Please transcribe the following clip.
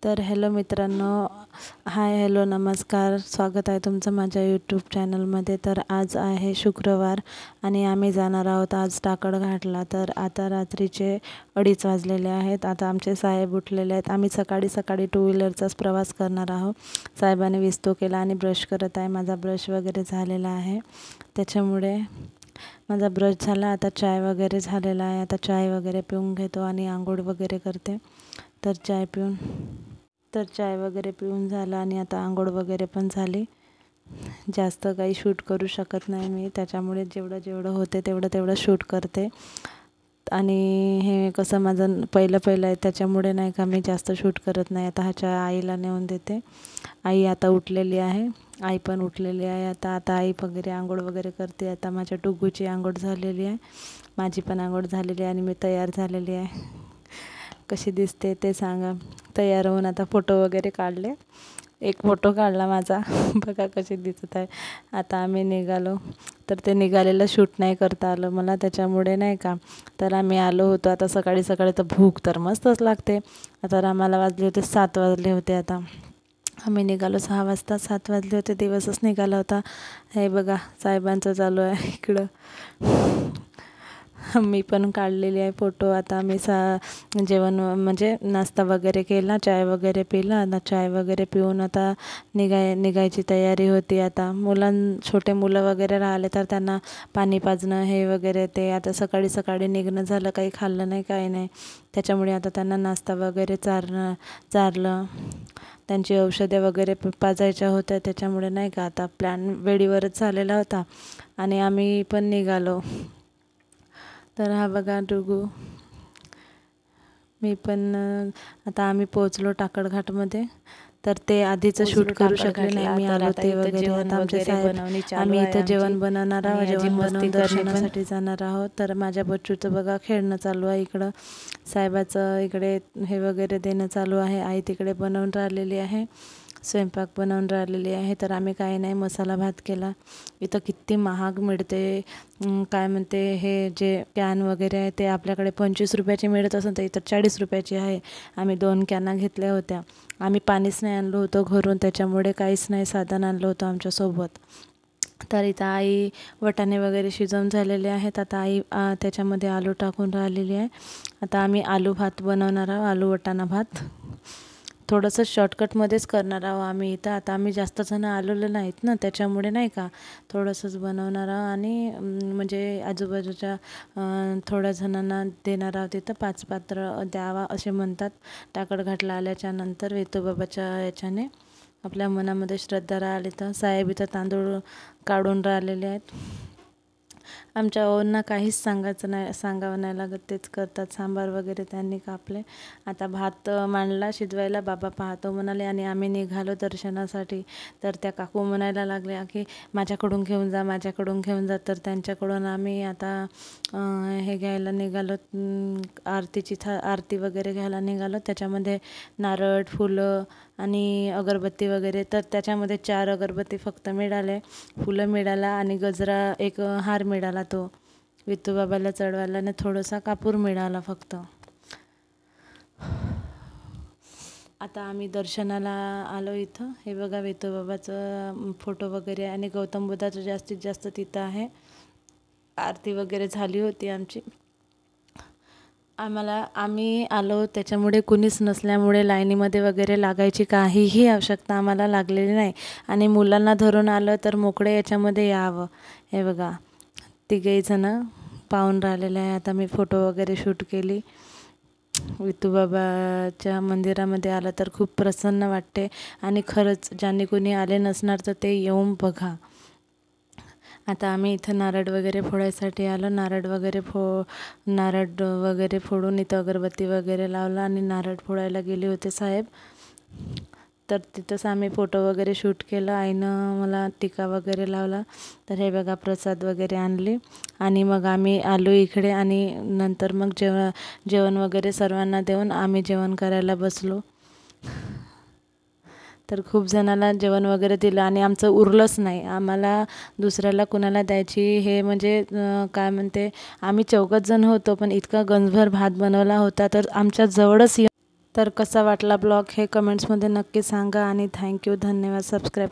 तर हॅलो मित्रांनो, hi hello नमस्कार, स्वागत आहे तुमचं माझ्या यूट्यूब चॅनलमध्ये। तर आज आहे शुक्रवार आणि आम्ही जाणार आहोत आज टाकडघाटला। तर आता रात्रीचे 2:30 वाजलेले आहेत। आता आमचे साहेब उठलेले आहेत। आम्ही सकाळी सकाळी टू व्हीलरचाच प्रवास करणार आहोत। साहेबांनी विस्तू केला आणि ब्रश करत आहे। माझा ब्रश वगैरे झालेला आहे, त्याच्यामुळे माझा ब्रश झाला। आता चाय वगैरे झालेला आहे। आता चाय वगैरे पिऊन घेतो आणि आंघोळ वगैरे करते। तर चाय वगैरे पिऊन झालं आणि आता आंघोळ वगैरे पण झाली। जास्त काही शूट करू शकत नाही मी, त्याच्यामुळे जेवढं होते तेवढं शूट करते। आणि हे कसं माझं पहिलं आहे, त्याच्यामुळे नाही का मी जास्त शूट करत नाही। आता ह्याच्या आईला नेऊन देते। आई आता उठलेली आहे, आई पण उठलेली आहे। आता आई वगैरे आंघोळ वगैरे करते। आता माझ्या टुगूची आंघोळ झालेली आहे, माझी पण आंघोळ झालेली आहे आणि मी तयार झालेली आहे। कशी दिसते ते सांगा। तयार होऊन आता फोटो वगैरे काढले। एक फोटो काढला माझा, बघा कशी दिसत आहे। आता आम्ही निघालो, तर ते निघालेलं शूट नाही करता आलं मला, त्याच्यामुळे नाही का। तर आम्ही आलो होतो। आता सकाळी तर भूक तर मस्तच लागते। आता आम्हाला वाजले होते 7 वाजले होते। आता आम्ही निघालो 6 वाजता, 7 वाजले होते, दिवसच निघाला होता। हे बघा साहेबांचं चालू आहे इकडं। मी पण काढलेली आहे फोटो। आता आम्ही जेवण म्हणजे नाश्ता वगैरे केला, चाय वगैरे पिला। आता चाय वगैरे पिऊन आता निघायची तयारी होती। आता छोटे मुलं वगैरे राहिले तर त्यांना पाणी पाजणं हे वगैरे ते। आता सकाळी निघणं झालं, काही खाल्लं नाही काही नाही, त्याच्यामुळे आता त्यांना नाश्ता वगैरे चारलं। त्यांची औषधे वगैरे पाजायच्या होत्या, त्याच्यामुळे नाही का आता प्लॅन वेळेवरच झालेला होता आणि आम्ही पण निघालो। तर हा बघा टुगू, मी पण आता आम्ही पोहोचलो टाकडघाटमध्ये। तर ते आधीचं शूट करू शकले नाही मी, आलो ते वगैरे। आता आमचे साहेब, आम्ही इथं जेवण बनवणार आहोत, जेवण बनवून दर्शनासाठी जाणार आहोत। तर माझ्या बच्चूचं बघा खेळणं चालू आहे इकडं, साहेबाचं इकडे हे वगैरे देणं चालू आहे। आई तिकडे बनवून राहिलेली आहे, स्वयंपाक बनवून राहिलेली आहे। तर आम्ही काही नाही, मसाला भात केला। इथं किती महाग मिळते, काय म्हणते हे जे कॅन वगैरे आहे ते आपल्याकडे 25 रुपयाची मिळत असेल तर इथं 40 रुपयाची आहे। आम्ही 2 कॅना घेतल्या होत्या। आम्ही पाणीच नाही आणलं होतं घरून, त्याच्यामुळे काहीच नाही साधन आणलं होतं आमच्यासोबत। तर इथं आई वाटाणे वगैरे शिजवून झालेले आहेत। आता आई त्याच्यामध्ये आलू टाकून राहिलेली आहे। आता आम्ही आलू भात बनवणार आहोत, आलू वाटाणा भात। थोडंसं शॉर्टकटमध्येच करणार आहोत आम्ही इथं। आता आम्ही जास्त जण आलेलो नाहीत ना, त्याच्यामुळे नाही का थोडंसंच बनवणार आहोत आणि म्हणजे आजूबाजूच्या थोड्या जणांना देणार आहोत। तिथं 5 पात्र द्यावा असे म्हणतात टाकडघाटला आल्याच्या नंतर, वेतोबाबाच्या याच्याने आपल्या मनामध्ये श्रद्धा राहिली तर। साहेब इथं तांदूळ काढून राहिलेले आहेत। आमच्या ओवांना काहीच सांगावं नाही लागत, तेच करतात। सांबार वगैरे त्यांनी कापले। आता भात मांडला शिजवायला, बाबा पाहतो म्हणाले आणि आम्ही निघालो दर्शनासाठी। तर त्या काकू म्हणायला लागल्या की माझ्याकडून घेऊन जा। तर त्यांच्याकडून आम्ही आता हे घ्यायला निघालो, आरती वगैरे घ्यायला निघालो। त्याच्यामध्ये नारळ, फुलं आणि अगरबत्ती वगैरे। तर त्याच्यामध्ये 4 अगरबत्ती फक्त मिळाले, फुलं मिळाला आणि गजरा एक हार मिळाला, तो विठोबाबाला चढवायला, आणि थोडासा कापूर मिळाला फक्त। आता आम्ही दर्शनाला आलो इथं। हे बघा विठोबाबाचं फोटो वगैरे आणि गौतम बुद्धाचं जास्तीत जास्त तिथं आहे। आरती वगैरे झाली होती आमची। आम्ही आलो त्याच्यामुळे कुणीच नसल्यामुळे लाईनीमध्ये वगैरे लागायची काहीही आवश्यकता आम्हाला लागलेली नाही आणि मुलांना धरून आलं तर मोकळे याच्यामध्ये यावं। हे बघा 3घे जण पाहून राहिलेले आहे। आता मी फोटो वगैरे शूट केली। विठोबाबाच्या मंदिरामध्ये आलं तर खूप प्रसन्न वाटते आणि खरंच ज्यांनी कोणी आले नसणार तर ते येऊन बघा। आता आम्ही इथं नारळ वगैरे फोडायसाठी आलो। नारळ वगैरे फोडून इथं अगरबत्ती वगैरे लावला आणि नारळ फोडायला गेले होते साहेब। तर तिथंच आम्ही फोटो वगैरे शूट केलं। आईनं मला टिका वगैरे लावला। तर हे बघा प्रसाद वगैरे आणले आणि मग आम्ही आलो इकडे आणि नंतर मग जेवण वगैरे सर्वांना देऊन आम्ही जेवण करायला बसलो। तर खूप जणांना जेवण वगैरे दिलं आणि आमचं उरलंच नाही, आम्हाला दुसऱ्याला कुणाला द्यायची हे म्हणजे काय म्हणते, आम्ही 4घच जण होतो पण इतका गंजभर भात बनवला होता तर आमच्या जवळच तर कसा वाटला ब्लॉग हे कमेंट्समध्ये नक्की सांगा आणि थँक्यू, धन्यवाद. सबस्क्राईब